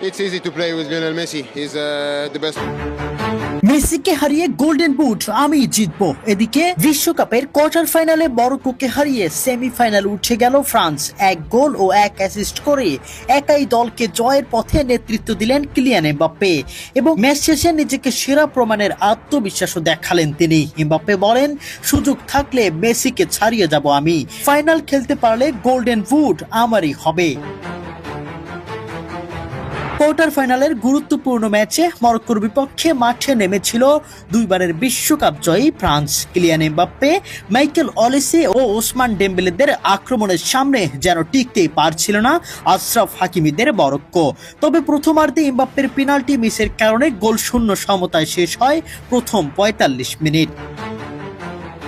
It's easy to play with Lionel Messi. He's the best. মেসিকে হারিয়ে golden boot আমি জিতবো। এদিকে বিশ্বকাপের কোয়ার্টার ফাইনালে মরক্কোকে হারিয়ে সেমিফাইনাল উঠে গেল ফ্রান্স। 1 গোল ও 1 অ্যাসিস্ট করে একাই দলকে জয়ের পথে নেতৃত্ব দিলেন কিলিয়ান এমবাপ্পে এবং ম্যাচ শেষে নিজেকে সেরা প্রমাণের আত্মবিশ্বাসও দেখালেন তিনি। এমবাপ্পে বলেন, সুযোগ থাকলে মেসিকে ছাড়িয়ে যাব আমি, ফাইনাল খেলতে পারলে গোল্ডেন বুট আমারই হবে। কোয়ার্টার ফাইনালের গুরুত্বপূর্ণ ম্যাচে মরক্কোর বিপক্ষে মাঠে নেমেছিল দুইবারের বিশ্বকাপ জয়ী France. Kylian Mbappe, Michael Olise ও ওসমান ডেম্বেলেদের আক্রমণের সামনে যেন টিকতেই পারছিল না আশরাফ হাকিমিদের মরক্কো। তবে প্রথমার্ধে এমবাপ্পের পেনাল্টি মিসের কারণে গোল শূন্য সমতায় শেষ হয় প্রথম ৪৫ মিনিট।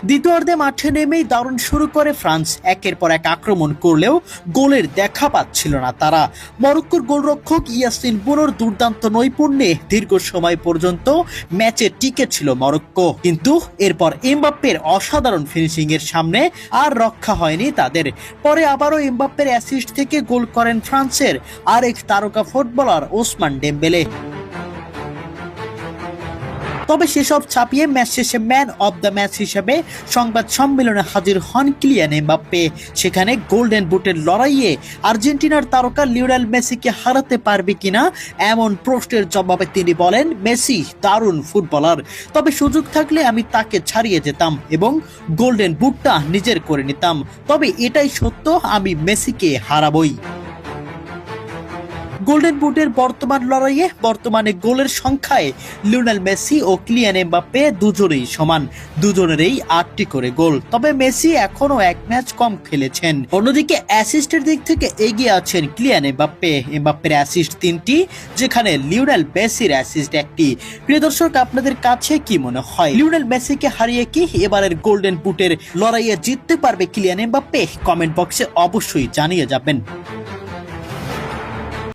দ্বিতীয়ার্ধে মাঠে নেমেই দারুণ শুরু করে ফ্রান্স। একের পর এক আক্রমণ করলেও গোলের দেখা পাচ্ছিল না তারা। মরক্কোর গোলরক্ষক ইয়াসিন বুনোর দুর্দান্ত নৈপুণ্যে দীর্ঘ সময় পর্যন্ত ম্যাচে টিকে ছিল মরক্কো, কিন্তু এরপর এমবাপ্পের অসাধারণ ফিনিশিং এর সামনে আর রক্ষা হয়নি তাদের। পরে আবারও এমবাপ্পের অ্যাসিস্ট থেকে গোল করেন ফ্রান্সের আরেক তারকা ফুটবলার ওসমান ডেম্বেলে। তবে সেসব ছাপিয়ে ম্যাচ শেষে ম্যান অব দ্য ম্যাচ হিসেবে সংবাদ সম্মেলনে হাজির হন কিলিয়ান এমবাপ্পে। সেখানে গোল্ডেন বুটের লড়াইয়ে আর্জেন্টিনার তারকা লিওনেল মেসিকে হারাতে পারবে কিনা এমন প্রশ্নের জবাবে তিনি বলেন, মেসি দারুণ ফুটবলার, তবে সুযোগ থাকলে আমি তাকে ছাড়িয়ে যেতাম এবং গোল্ডেন বুটটা নিজের করে নিতাম। তবে এটাই সত্য, আমি মেসিকে হারাবই। গোল্ডেন বুটের বর্তমান লড়াইয়ে বর্তমানে গোলের সংখ্যায় লিওনেল মেসি ও কিলিয়ান এমবাপ্পে দুজনেই সমান, দুজনেরই 8টি করে গোল। তবে মেসি এখনো 1 ম্যাচ কম খেলেছেন। অন্যদিকে অ্যাসিস্টের দিক থেকে এগিয়ে আছেন কিলিয়ান এমবাপ্পে। এমবাপ্পের অ্যাসিস্ট 3টি, যেখানে লিওনেল মেসির অ্যাসিস্ট 1টি। প্রিয় দর্শক, আপনাদের কাছে কি মনে হয়, লিওনেল মেসিকে হারিয়ে কি এবারের গোল্ডেন বুটের লড়াইয়ে জিততে পারবে কিলিয়ান এমবাপ্পে? কমেন্ট বক্সে অবশ্যই জানিয়ে যাবেন।